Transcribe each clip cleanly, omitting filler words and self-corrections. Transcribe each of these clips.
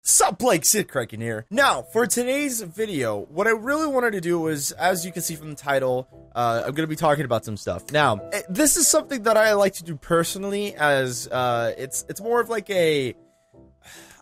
Sup, Blake, Sidkriken here. Now, for today's video, what I really wanted to do was, as you can see from the title, I'm going to be talking about some stuff. Now, this is something that I like to do personally, as it's more of like a,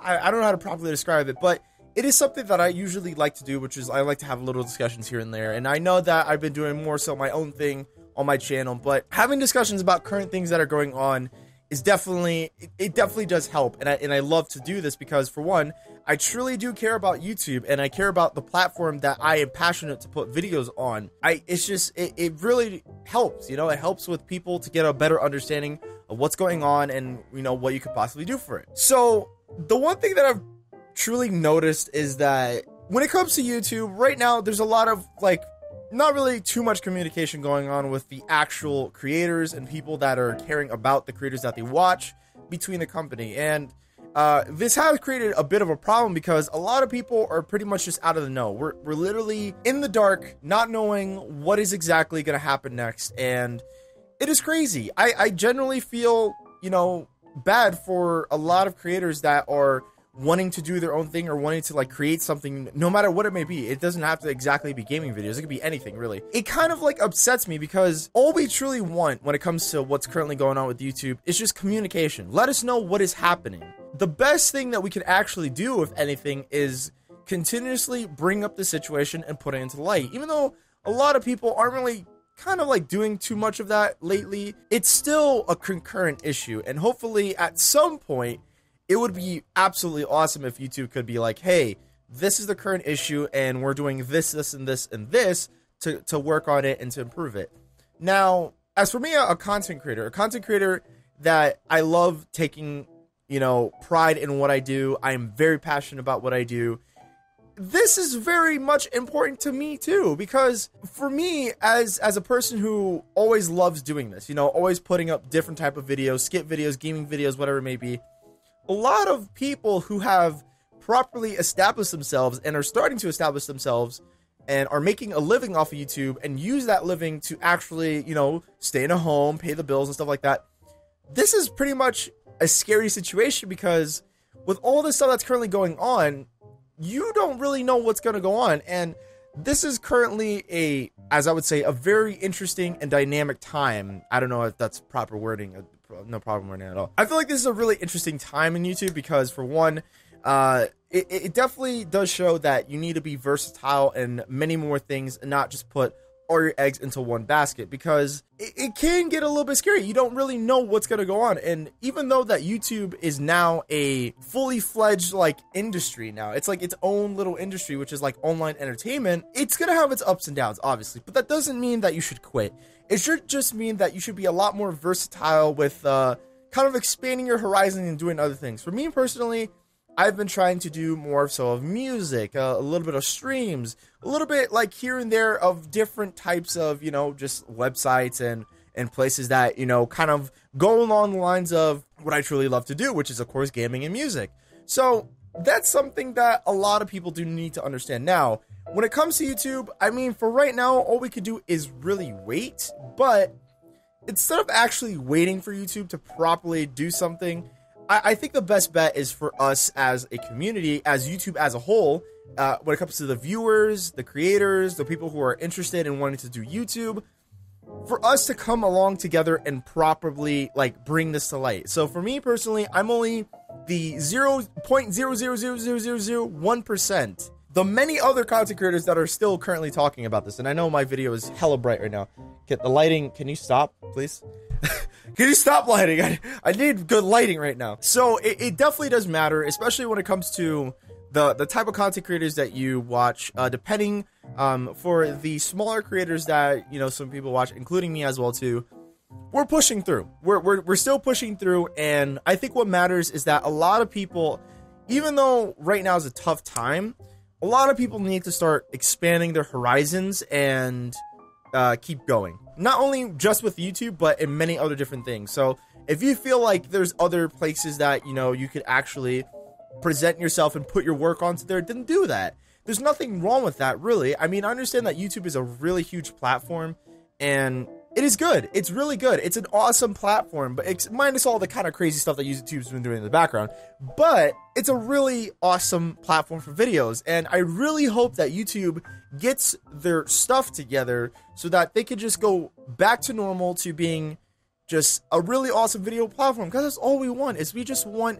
I don't know how to properly describe it, but it is something that I usually like to do, which is I like to have little discussions here and there. And I know that I've been doing more so my own thing on my channel, but having discussions about current things that are going on is definitely, it definitely does help. And I love to do this because, for one, I truly do care about YouTube, and I care about the platform that I am passionate to put videos on. It's just, it really helps, you know, it helps with people to get a better understanding of what's going on and, you know, what you could possibly do for it. So the one thing that I've truly noticed is that when it comes to YouTube right now, there's a lot of, like, not really too much communication going on with the actual creators and people that are caring about the creators that they watch between the company. And this has created a bit of a problem because a lot of people are pretty much just out of the know. We're literally in the dark, not knowing what is exactly going to happen next. And it is crazy. I generally feel, you know, bad for a lot of creators that are wanting to do their own thing or wanting to, like, create something, no matter what it may be. It doesn't have to exactly be gaming videos. It could be anything, really. It kind of, like, upsets me because all we truly want when it comes to what's currently going on with YouTube is just communication. Let us know what is happening. The best thing that we could actually do, if anything, is continuously bring up the situation and put it into light. Even though a lot of people aren't really kind of like doing too much of that lately, it's still a concurrent issue. And hopefully at some point, it would be absolutely awesome if YouTube could be like, hey, this is the current issue, and we're doing this, this, and this, and this to work on it and to improve it. Now, as for me, a content creator that I love taking, you know, pride in what I do. I am very passionate about what I do. This is very much important to me too, because for me, as a person who always loves doing this, you know, always putting up different type of videos, skit videos, gaming videos, whatever it may be, a lot of people who have properly established themselves and are starting to establish themselves and are making a living off of YouTube and use that living to actually, you know, stay in a home, pay the bills and stuff like that. This is pretty much a scary situation because with all this stuff that's currently going on, you don't really know what's going to go on. And this is currently as I would say, a very interesting and dynamic time. I don't know if that's proper wording. No problem wording at all. I feel like this is a really interesting time in YouTube because, for one, it definitely does show that you need to be versatile in many more things and not just put all your eggs into one basket, because it can get a little bit scary. You don't really know what's going to go on. And even though that YouTube is now a fully fledged, like, industry now, it's like its own little industry, which is like online entertainment, it's going to have its ups and downs, obviously, but that doesn't mean that you should quit. It should just mean that you should be a lot more versatile with kind of expanding your horizon and doing other things. For me personally, I've been trying to do more so of music, a little bit of streams, a little bit like here and there of different types of, you know, just websites and places that, you know, kind of go along the lines of what I truly love to do, which is, of course, gaming and music. So that's something that a lot of people do need to understand. Now, when it comes to YouTube, I mean, for right now, all we could do is really wait. But instead of actually waiting for YouTube to properly do something, I think the best bet is for us as a community, as YouTube as a whole, when it comes to the viewers, the creators, the people who are interested in wanting to do YouTube, for us to come along together and properly, like, bring this to light. So for me personally, I'm only the 0.0000001%. The many other content creators that are still currently talking about this, and I know my video is hella bright right now. Get the lighting, can you stop, please? Can you stop lighting? I need good lighting right now. So it definitely does matter, especially when it comes to the type of content creators that you watch, depending for the smaller creators that, you know, some people watch, including me as well too. We're pushing through. We're still pushing through, and I think what matters is that a lot of people, even though right now is a tough time, a lot of people need to start expanding their horizons and keep going. Not only just with YouTube, but in many other different things. So if you feel like there's other places that, you know, you could actually present yourself and put your work onto there, then do that. There's nothing wrong with that, really. I mean, I understand that YouTube is a really huge platform, and it is good. It's really good. It's an awesome platform, but it's minus all the kind of crazy stuff that YouTube's been doing in the background. But it's a really awesome platform for videos, and I really hope that YouTube gets their stuff together so that they could just go back to normal, to being just a really awesome video platform, because that's all we want. Is we just want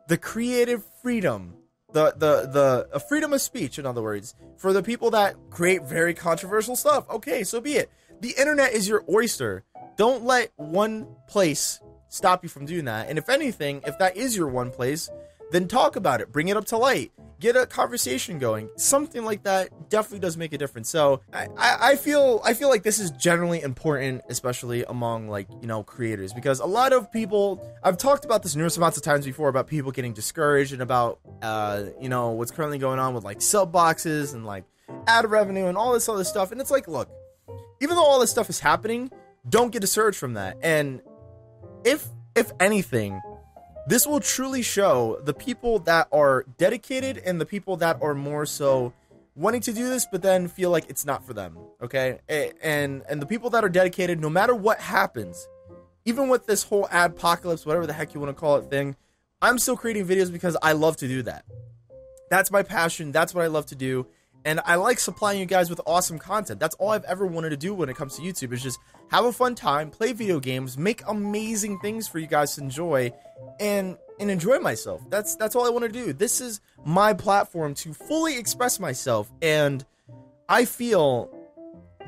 the creative freedom, the freedom of speech, in other words, for the people that create very controversial stuff. Okay, so be it. The internet is your oyster. Don't let one place stop you from doing that. And if anything, if that is your one place, then talk about it. Bring it up to light. Get a conversation going. Something like that definitely does make a difference. So I feel like this is generally important, especially among, like, you know, creators, because a lot of people, I've talked about this numerous amounts of times before, about people getting discouraged and about you know, what's currently going on with like sub boxes and like ad revenue and all this other stuff. And it's like, look, even though all this stuff is happening, don't get discouraged from that. And if anything, this will truly show the people that are dedicated and the people that are more so wanting to do this, but then feel like it's not for them. Okay. And the people that are dedicated, no matter what happens, even with this whole adpocalypse, whatever the heck you want to call it thing, I'm still creating videos because I love to do that. That's my passion. That's what I love to do. And I like supplying you guys with awesome content. That's all I've ever wanted to do when it comes to YouTube, is just have a fun time, play video games, make amazing things for you guys to enjoy, and enjoy myself. That's all I want to do. This is my platform to fully express myself, and I feel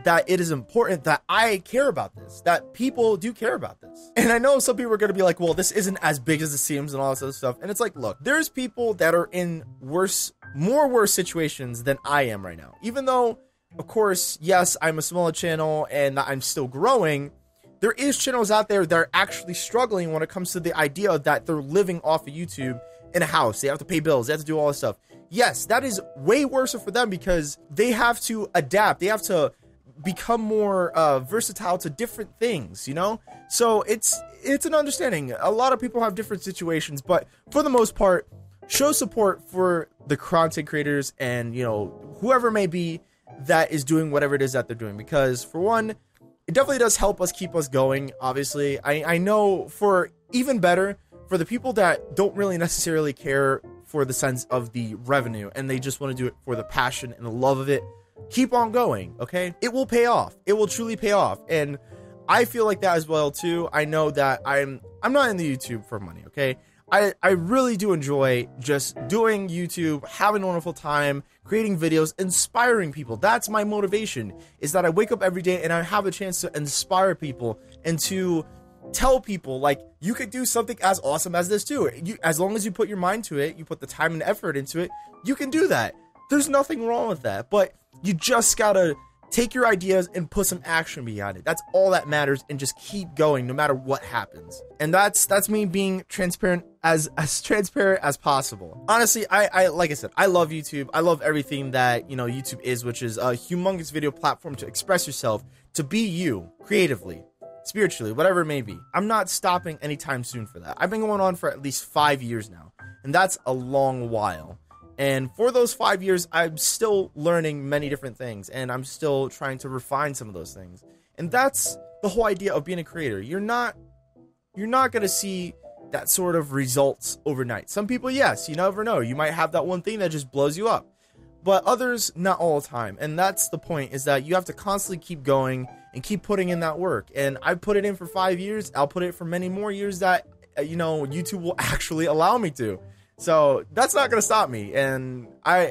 that it is important that I care about this, that people do care about this. And I know some people are going to be like, well, this isn't as big as it seems and all this other stuff. And it's like, look, there's people that are in more worse situations than I am right now. Even though, of course, yes, I'm a smaller channel and I'm still growing, there is channels out there that are actually struggling when it comes to the idea that they're living off of YouTube in a house. They have to pay bills. They have to do all this stuff. Yes, that is way worse for them because they have to adapt. They have to become more versatile to different things, you know? So it's an understanding. A lot of people have different situations, but for the most part, show support for the content creators and, you know, whoever may be that is doing whatever it is that they're doing, because for one, it definitely does help us keep us going. Obviously, I know, for even better, for the people that don't really necessarily care for the sense of the revenue and they just want to do it for the passion and the love of it, keep on going. Okay, it will pay off. It will truly pay off. And I feel like that as well too. I know that I'm not in the YouTube for money. Okay, I really do enjoy just doing YouTube, having a wonderful time, creating videos, inspiring people. That's my motivation, is that I wake up every day and I have a chance to inspire people and to tell people, like, you could do something as awesome as this too. As long as you put your mind to it, you put the time and effort into it, you can do that. There's nothing wrong with that, but you just gotta take your ideas and put some action behind it. That's all that matters, and just keep going no matter what happens. And that's me being transparent, as transparent as possible. Honestly, I like I said, I love YouTube. I love everything that, you know, YouTube is, which is a humongous video platform to express yourself, to be you, creatively, spiritually, whatever it may be. I'm not stopping anytime soon for that. I've been going on for at least 5 years now, and that's a long while. And for those 5 years, I'm still learning many different things, and I'm still trying to refine some of those things. And that's the whole idea of being a creator. You're not going to see that sort of results overnight. Some people, yes, you never know. You might have that one thing that just blows you up. But others, not all the time. And that's the point, is that you have to constantly keep going and keep putting in that work. And I put it in for 5 years. I'll put it for many more years that, you know, YouTube will actually allow me to. So that's not going to stop me. And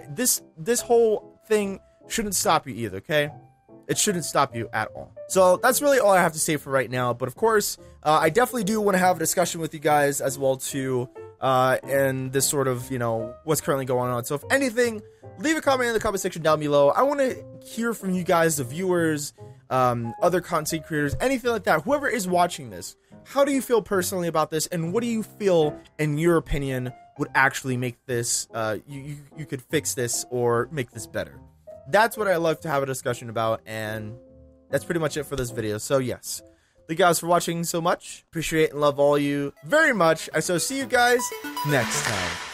this whole thing shouldn't stop you either, okay? It shouldn't stop you at all. So that's really all I have to say for right now. But of course, I definitely do want to have a discussion with you guys as well too, and this sort of, you know, what's currently going on. So if anything, leave a comment in the comment section down below. I want to hear from you guys, the viewers, other content creators, anything like that. Whoever is watching this, how do you feel personally about this? And what do you feel, in your opinion, would actually make this, you could fix this or make this better? That's what I love to have a discussion about, and that's pretty much it for this video. So yes, thank you guys for watching so much. Appreciate and love all you very much. So see you guys next time.